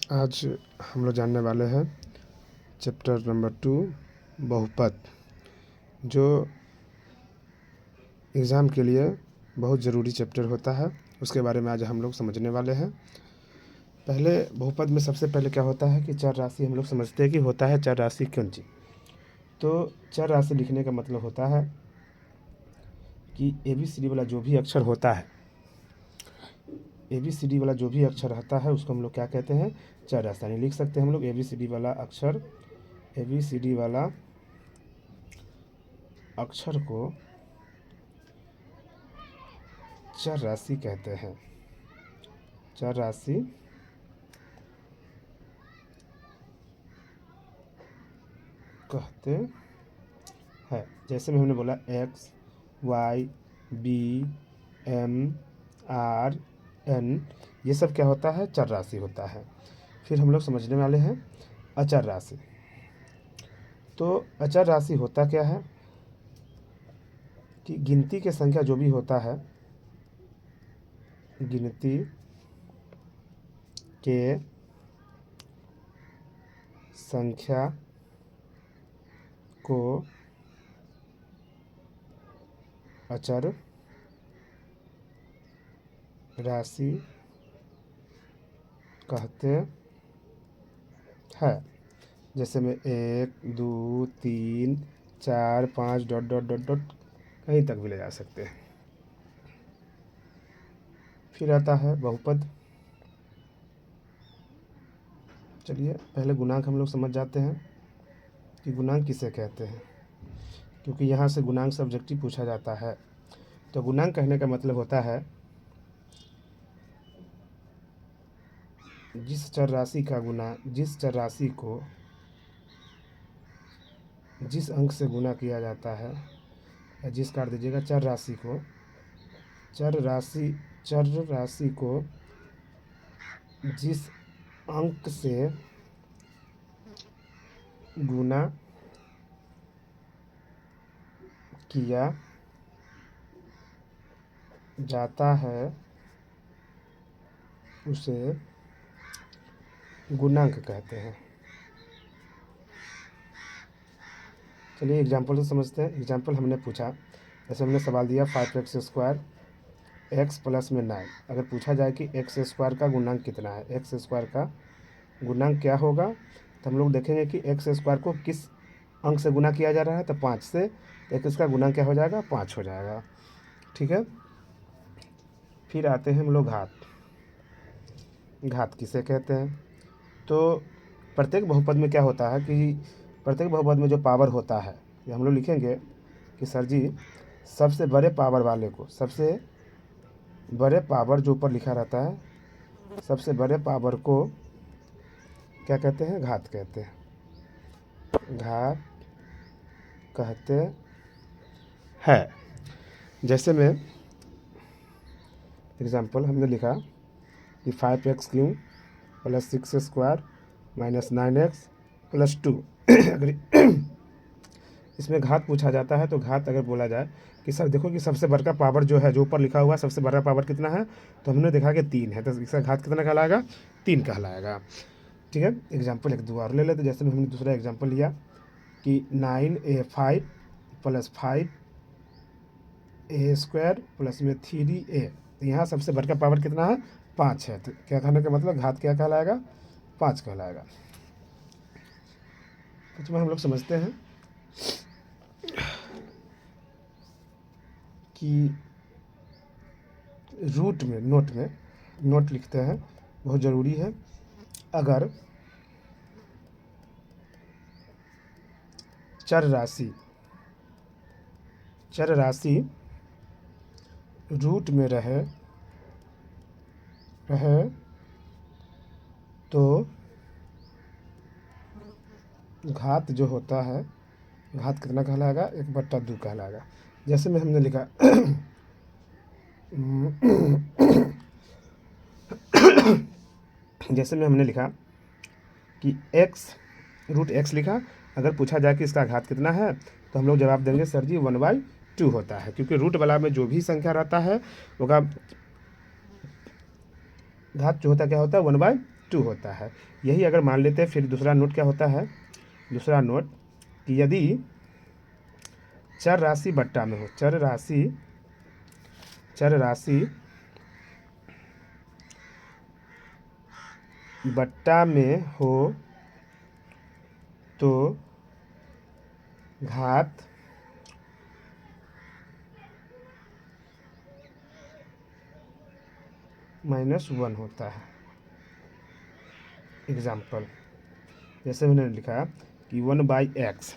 आज हम लोग जानने वाले हैं चैप्टर नंबर 2 बहुपद, जो एग्ज़ाम के लिए बहुत ज़रूरी चैप्टर होता है। उसके बारे में आज हम लोग समझने वाले हैं। पहले बहुपद में सबसे पहले क्या होता है कि चर राशि हम लोग समझते हैं कि होता है चर राशि कौन सी। तो चर राशि लिखने का मतलब होता है कि ABCD वाला जो भी अक्षर होता है, ABCD वाला जो भी अक्षर रहता है उसको हम लोग क्या कहते हैं, चर राशि। यानी लिख सकते हैं हम लोग ABCD वाला अक्षर, ABCD वाला अक्षर को चर राशि कहते हैं। चर राशि कहते हैं। जैसे में हमने बोला X, Y, B, M, R, N, ये सब क्या होता है, चर राशि होता है। फिर हम लोग समझने वाले हैं अचर राशि। तो अचर राशि होता क्या है कि गिनती के संख्या जो भी होता है, गिनती के संख्या को अचर राशि कहते हैं। जैसे में 1, 2, 3, 4, 5 डॉट डॉट डॉट डॉट कहीं तक भी ले जा सकते हैं। फिर आता है बहुपद। चलिए पहले गुणांक हम लोग समझ जाते हैं कि गुणांक किसे कहते हैं, क्योंकि यहाँ से गुणांक सब्जेक्टिव पूछा जाता है। तो गुणांक कहने का मतलब होता है जिस चर राशि का गुना, जिस चर राशि को जिस अंक से गुना किया जाता है, या जिस काट दीजिएगा, चर राशि को, चर राशि को जिस अंक से गुना किया जाता है उसे गुणांक कहते हैं। चलिए एग्जाम्पल से समझते हैं। एग्जाम्पल हमने पूछा, जैसे हमने सवाल दिया 5x² x प्लस में 9। अगर पूछा जाए कि x² का गुणांक कितना है, x² का गुणांक क्या होगा, तो हम लोग देखेंगे कि x² को किस अंक से गुना किया जा रहा है, तो 5 से, तो इसका गुणांक क्या हो जाएगा, 5 हो जाएगा। ठीक है। फिर आते हैं हम लोग घात। घात किसे कहते हैं? तो प्रत्येक बहुपद में क्या होता है कि प्रत्येक बहुपद में जो पावर होता है, ये हम लोग लिखेंगे कि सर जी सबसे बड़े पावर वाले को, सबसे बड़े पावर जो ऊपर लिखा रहता है, सबसे बड़े पावर को क्या कहते हैं, घात कहते हैं। घात कहते हैं। जैसे में एग्जाम्पल हमने लिखा कि 5x³ plus 6² minus 9x plus 2। अगर इसमें घात पूछा जाता है तो घात अगर बोला जाए कि सर देखो कि सबसे बड़ा पावर जो है, जो ऊपर लिखा हुआ सबसे बड़ा पावर कितना है, तो हमने देखा कि 3 है, तो इसका घात कितना कहलाएगा, 3 कहलाएगा। ठीक है। एग्जाम्पल एक दो और ले लेते। जैसे हमने दूसरा एग्जाम्पल लिया कि 9a5 प्लस 5a² प्लस में 3a। तो यहाँ सबसे बड़ा पावर कितना है, 5 है, तो क्या कहने का मतलब घात क्या कहलाएगा, 5 कहलाएगा। तो इसमें हम लोग समझते हैं कि रूट में, नोट लिखते हैं, बहुत ज़रूरी है। अगर चर राशि रूट में रहे तो घात जो होता है, घात कितना कहलाएगा, 1/2 कहलाएगा। जैसे में हमने लिखा जैसे में हमने लिखा कि √x लिखा। अगर पूछा जाए कि इसका घात कितना है, तो हम लोग जवाब देंगे सर जी 1/2 होता है, क्योंकि रूट वाला में जो भी संख्या रहता है उसका घात जो होता है क्या होता है, 1/2 टू होता है। यही अगर मान लेते हैं, फिर दूसरा नोट क्या होता है, दूसरा नोट कि यदि चर राशि बट्टा में हो, चर राशि बट्टा में हो तो घात -1 होता है। एग्जाम्पल जैसे मैंने लिखा कि 1/x,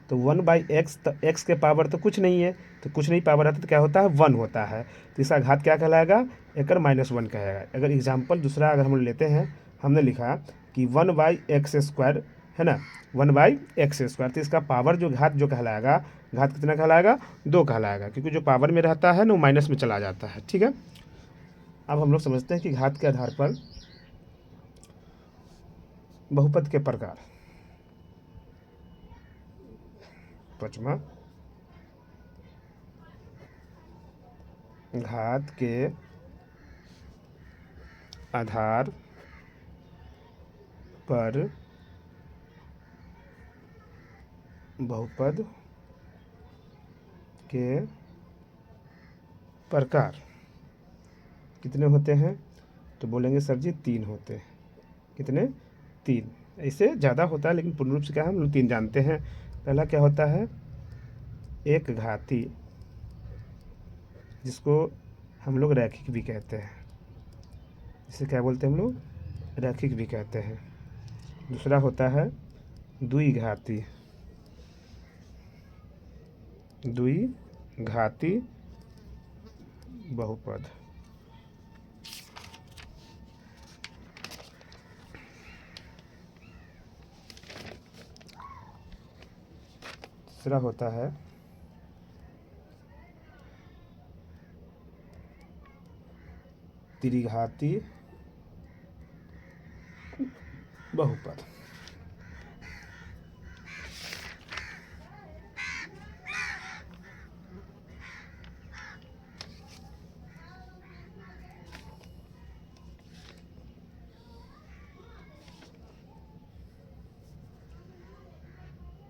तो 1/x, तो x के पावर तो कुछ नहीं है, तो कुछ नहीं पावर आता तो क्या होता है, 1 होता है, तो इसका घात क्या कहलाएगा, एकर -1 कहेगा। अगर एग्जाम्पल दूसरा अगर हम लेते हैं, हमने लिखा कि 1/x², है ना, 1/x², तो इसका पावर जो घात जो कहलाएगा, घात कितना कहलाएगा, 2 कहलाएगा, क्योंकि जो पावर में रहता है ना वो माइनस में चला जाता है। ठीक है, अब हम लोग समझते हैं कि घात के आधार पर बहुपद के प्रकार। पांचवा, घात के आधार पर बहुपद के प्रकार कितने होते हैं, तो बोलेंगे सर जी 3 होते हैं। कितने, 3। इससे ज़्यादा होता है, लेकिन पूर्ण रूप से क्या है, हम लोग 3 जानते हैं। पहला क्या होता है, एक घाती, जिसको हम लोग रैखिक भी कहते हैं, इसे क्या बोलते हैं हम लोग, रैखिक भी कहते हैं। दूसरा होता है द्विघाती, द्विघाती बहुपद। तीसरा होता है त्रिघाती बहुपद।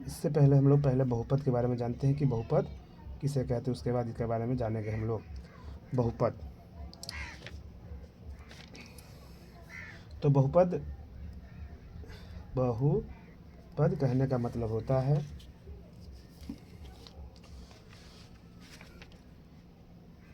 इससे पहले हम लोग पहले बहुपद के बारे में जानते हैं कि बहुपद किसे कहते हैं, उसके बाद इसके बारे में जानेंगे हम लोग। बहुपद, तो बहुपद कहने का मतलब होता है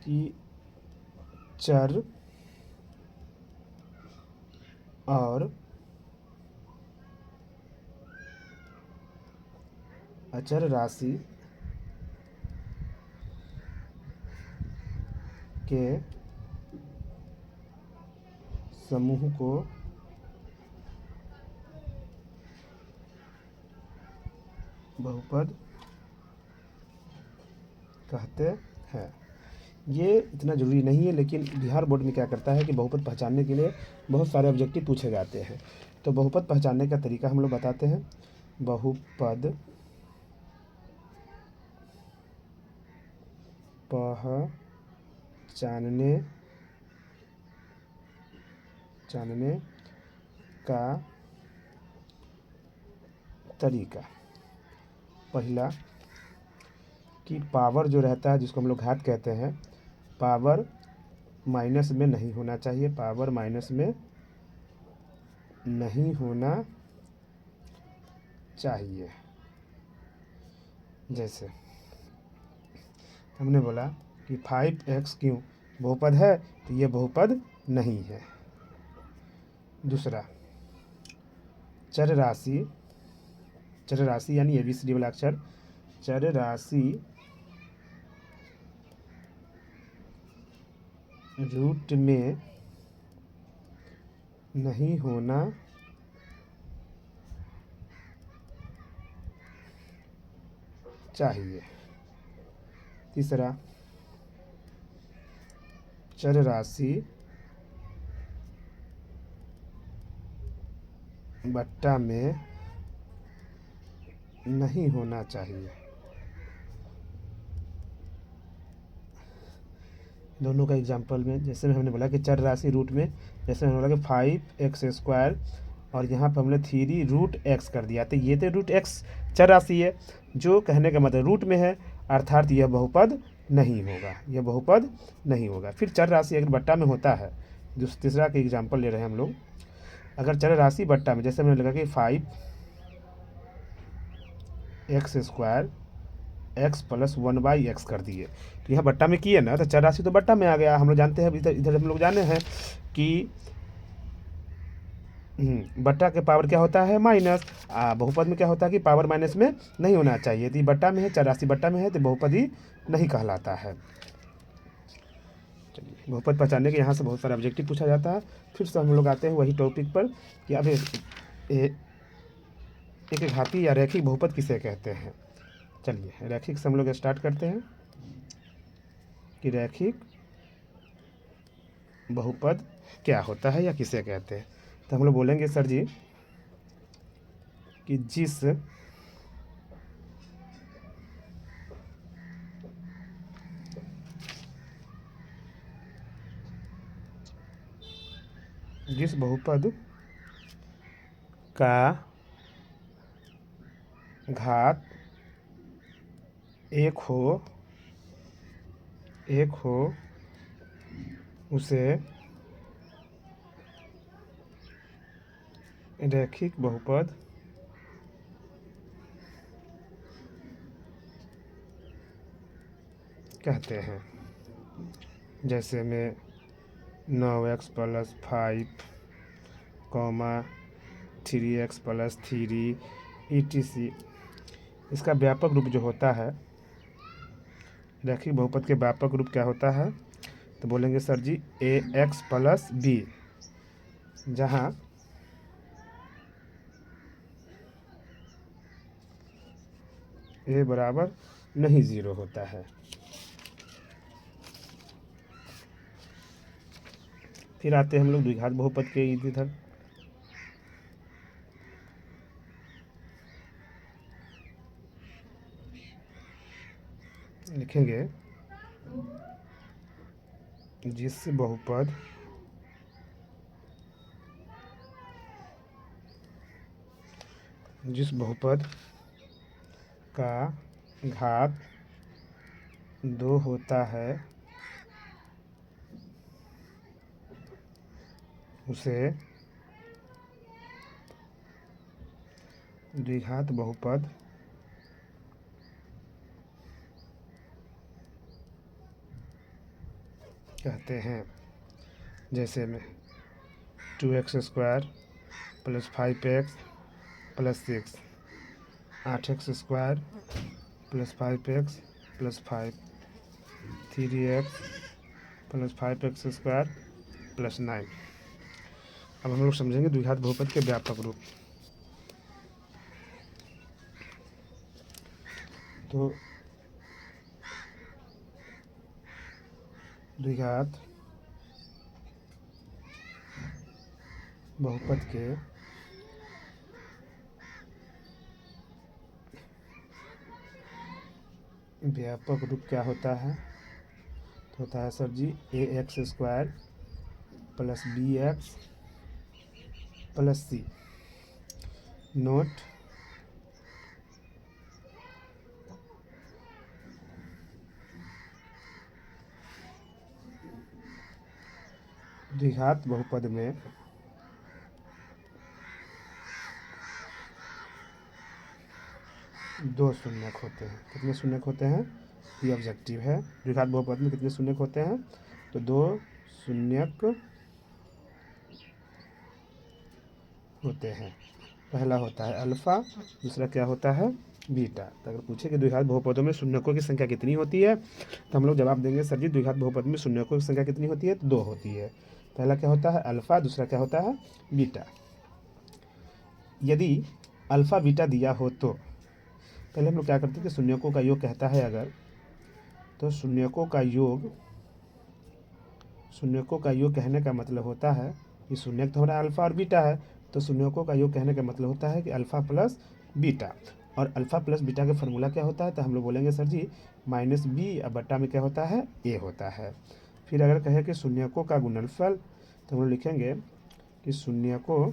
कि चर और अचर राशि के समूह को बहुपद कहते हैं। ये इतना ज़रूरी नहीं है, लेकिन बिहार बोर्ड में क्या करता है कि बहुपद पहचानने के लिए बहुत सारे ऑब्जेक्टिव पूछे जाते हैं। तो बहुपद पहचानने का तरीका हम लोग बताते हैं। बहुपद जानने का तरीका, पहला कि पावर जो रहता है, जिसको हम लोग घात कहते हैं, पावर माइनस में नहीं होना चाहिए, पावर माइनस में नहीं होना चाहिए। जैसे हमने बोला कि 5x क्यों बहुपद है, तो ये बहुपद नहीं है। दूसरा, चर राशि यानी ABCD वाला अक्षर, चर राशि रूट में नहीं होना चाहिए। तीसरा, चर राशि बट्टा में नहीं होना चाहिए। दोनों का एग्जाम्पल में, जैसे हमने बोला कि चर राशि रूट में जैसे हमने बोला कि 5x² और यहाँ पर हमने 3√x कर दिया, तो ये तो √x चर राशि है, जो कहने का मतलब रूट में है, अर्थात यह बहुपद नहीं होगा, यह बहुपद नहीं होगा। फिर चर राशि अगर बट्टा में होता है, जो तीसरा का एग्जाम्पल ले रहे हैं हम लोग, अगर चर राशि बट्टा में, जैसे हमने लगा कि 5x² x + 1/x कर दिए, तो यहाँ बट्टा में किए ना, तो चर राशि तो बट्टा में आ गया। हम लोग जानते हैं, इधर हम लोग जाने हैं कि बट्टा के पावर क्या होता है, माइनस। बहुपद में क्या होता है कि पावर माइनस में नहीं होना चाहिए, तो ये बट्टा में है, चर राशि बट्टा में है, तो बहुपद ही नहीं कहलाता है। चलिए, बहुपद पहचानने के यहाँ से बहुत सारा ऑब्जेक्टिव पूछा जाता है। फिर से हम लोग आते हैं वही टॉपिक पर कि अब एक घाती या रैखिक बहुपद किसे कहते हैं। चलिए, रैखिक से हम लोग स्टार्ट करते हैं कि रैखिक बहुपद क्या होता है या किसे कहते हैं। तो हम लोग बोलेंगे सर जी कि जिस बहुपद का घात एक हो उसे रैखिक बहुपद कहते हैं। जैसे में 9x + 5, 3x + 3 etc। इसका व्यापक रूप जो होता है, रैखिक बहुपद के व्यापक रूप क्या होता है, तो बोलेंगे सर जी ax + b, जहाँ a बराबर नहीं 0 होता है। फिर आते हैं हम लोग द्विघात बहुपद के इधर। लिखेंगे जिस बहुपद का घात 2 होता है उसे द्विघात बहुपद कहते हैं। जैसे में 2x² + 5x + 6, 8x² + 5x + 5, 3x + 5x² + 9। अब हम लोग समझेंगे द्विघात बहुपद के व्यापक रूप। तो द्विघात बहुपद के व्यापक रूप क्या होता है, तो होता है सर जी ax² + bx + c। नोट, द्विघात बहुपद में दो शून्यक होते हैं। कितने शून्यक होते हैं, ये ऑब्जेक्टिव है। द्विघात बहुपद में कितने शून्यक होते हैं, तो 2 शून्यक होते हैं। पहला होता है अल्फ़ा, दूसरा क्या होता है, बीटा। तो अगर पूछे कि द्विघात बहुपदों में शून्यकों की संख्या कितनी होती है, तो हम लोग जवाब देंगे सर जी द्विघात बहुपद में शून्यकों की संख्या कितनी होती है, तो 2 होती है। पहला क्या होता है अल्फ़ा, दूसरा क्या होता है बीटा। यदि अल्फ़ा बीटा दिया हो तो पहले हम लोग क्या करते हैं कि शून्यकों का योग कहता है अगर, तो शून्यकों का योग कहने का मतलब होता है कि शून्यक तो हमारा अल्फ़ा और बीटा है, तो शून्यकों का योग कहने का मतलब होता है कि अल्फ़ा + बीटा। और अल्फ़ा + बीटा का फॉर्मूला क्या होता है, तो हम लोग बोलेंगे सर जी -b, अब बट्टा में क्या होता है, a होता है। फिर अगर कहें कि शून्यकों का गुणनफल, तो हम लिखेंगे कि शून्यकों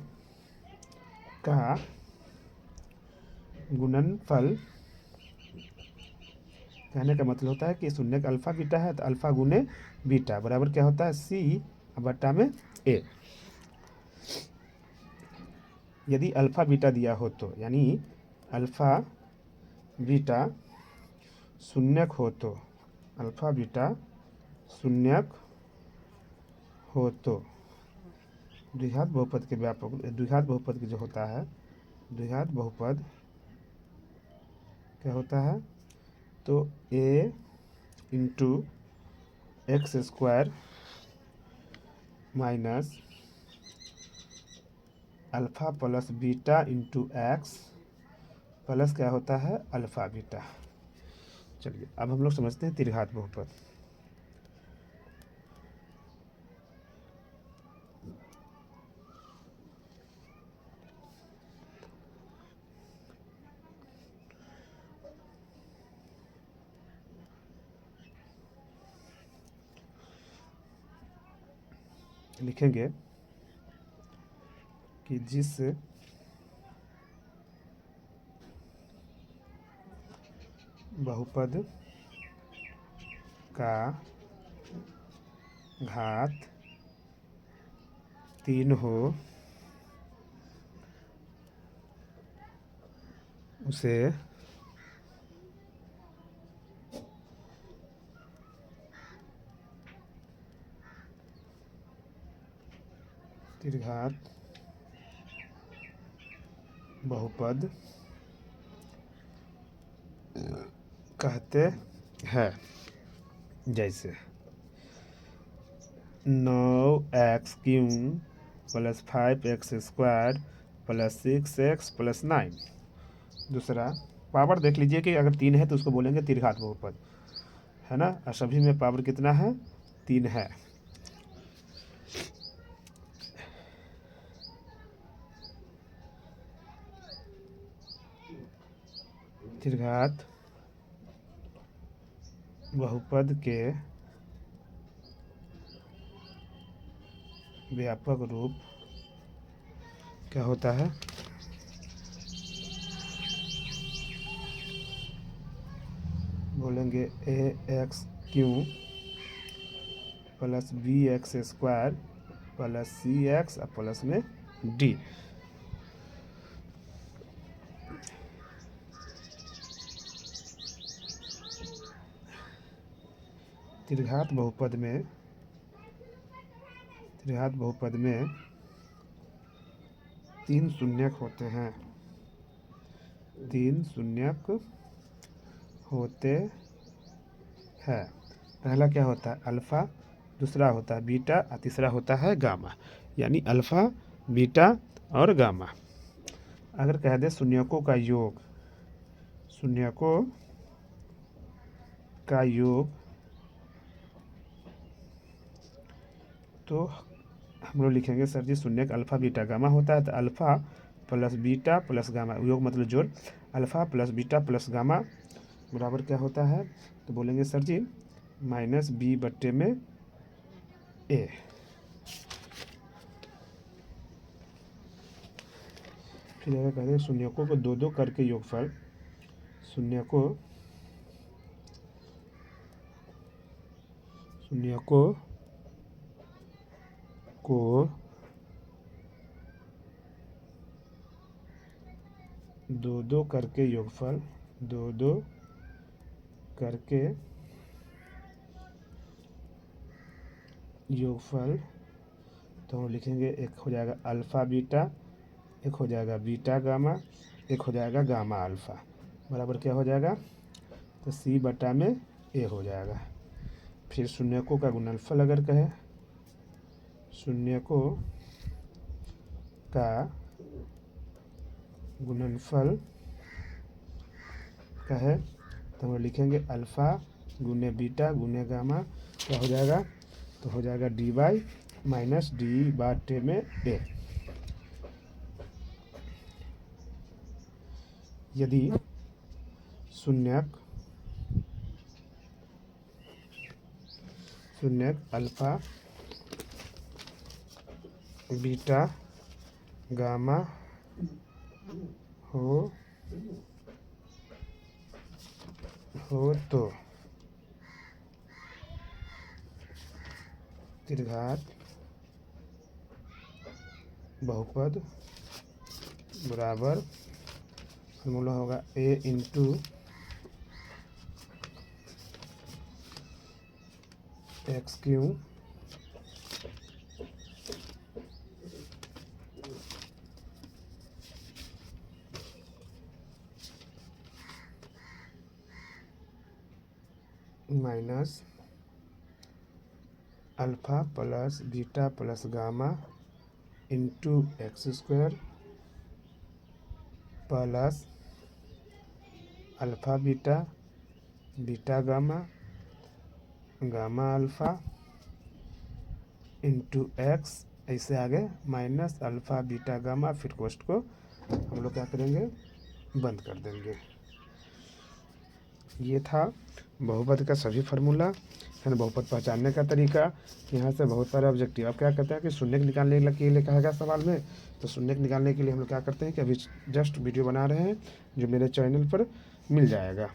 का गुणनफल, कहने का मतलब होता है कि शून्य का अल्फा बीटा है तो अल्फा गुने बीटा बराबर क्या होता है सी बट्टा में ए। यदि अल्फा बीटा दिया हो तो, यानी अल्फा बीटा शून्यक हो तो, अल्फा बीटा शून्यक हो तो द्विघात बहुपद के व्यापक, द्विघात बहुपद की जो होता है, द्विघात बहुपद क्या होता है, तो a into x square minus alpha plus beta into x plus क्या होता है अल्फ़ा बीटा। चलिए अब हम लोग समझते हैं त्रिघात बहुपद। लिखेंगे कि जिस बहुपद का घात 3 हो उसे त्रिघात बहुपद कहते हैं। जैसे 9x³ plus 5x square plus 6x plus 9। दूसरा पावर देख लीजिए कि अगर 3 है तो उसको बोलेंगे त्रिघात बहुपद, है ना, और सभी में पावर कितना है 3 है। त्रिघात बहुपद के व्यापक रूप क्या होता है, बोलेंगे ax³ plus bx square plus cx और प्लस में d। त्रिघात बहुपद में 3 शून्यक होते हैं, 3 शून्यक होते हैं। पहला क्या होता है अल्फ़ा, दूसरा होता है बीटा और तीसरा होता है गामा, यानी अल्फ़ा बीटा और गामा। अगर कह दे शून्यकों का योग, शून्यकों का योग, तो हम लोग लिखेंगे सर जी शून्यक अल्फ़ा बीटा गामा होता है, तो alpha plus beta plus gamma, योग मतलब जोड़, alpha plus beta plus gamma बराबर क्या होता है, तो बोलेंगे सर जी माइनस बी बट्टे में ए। फिर अगर कहते हैं शून्यकों को 2-2 करके योगफल, शून्यकों को 2-2 करके योगफल, 2-2 करके योगफल, तो हम लिखेंगे एक हो जाएगा अल्फ़ा बीटा, एक हो जाएगा बीटा गामा, एक हो जाएगा गामा अल्फ़ा बराबर क्या हो जाएगा, तो सी बटा में ए हो जाएगा। फिर शून्यकों का गुणनफल अगर कहे, शून्यकों का गुणनफल कहे तो हम लिखेंगे अल्फ़ा गुने बीटा गुने गामा, क्या हो जाएगा, तो हो जाएगा dy माइनस डी बटे में ए। यदि शून्यक अल्फ़ा बीटा गामा हो तो त्रिघात बहुपद बराबर फॉर्मूला होगा a into x Q minus alpha plus beta plus gamma into x square plus alpha beta beta gamma gamma alpha into x, ऐसे आगे माइनस अल्फ़ा बीटा गामा, फिर कोष्ट को हम लोग क्या करेंगे, बंद कर देंगे। ये था बहुपद का सभी फार्मूला है ना, बहुपद पहचानने का तरीका। यहाँ से बहुत सारे ऑब्जेक्टिव। अब क्या कहते हैं कि शून्य निकालने के लिए कहा गया सवाल में, तो शून्य निकालने के लिए हम लोग क्या करते हैं कि अभी जस्ट वीडियो बना रहे हैं जो मेरे चैनल पर मिल जाएगा।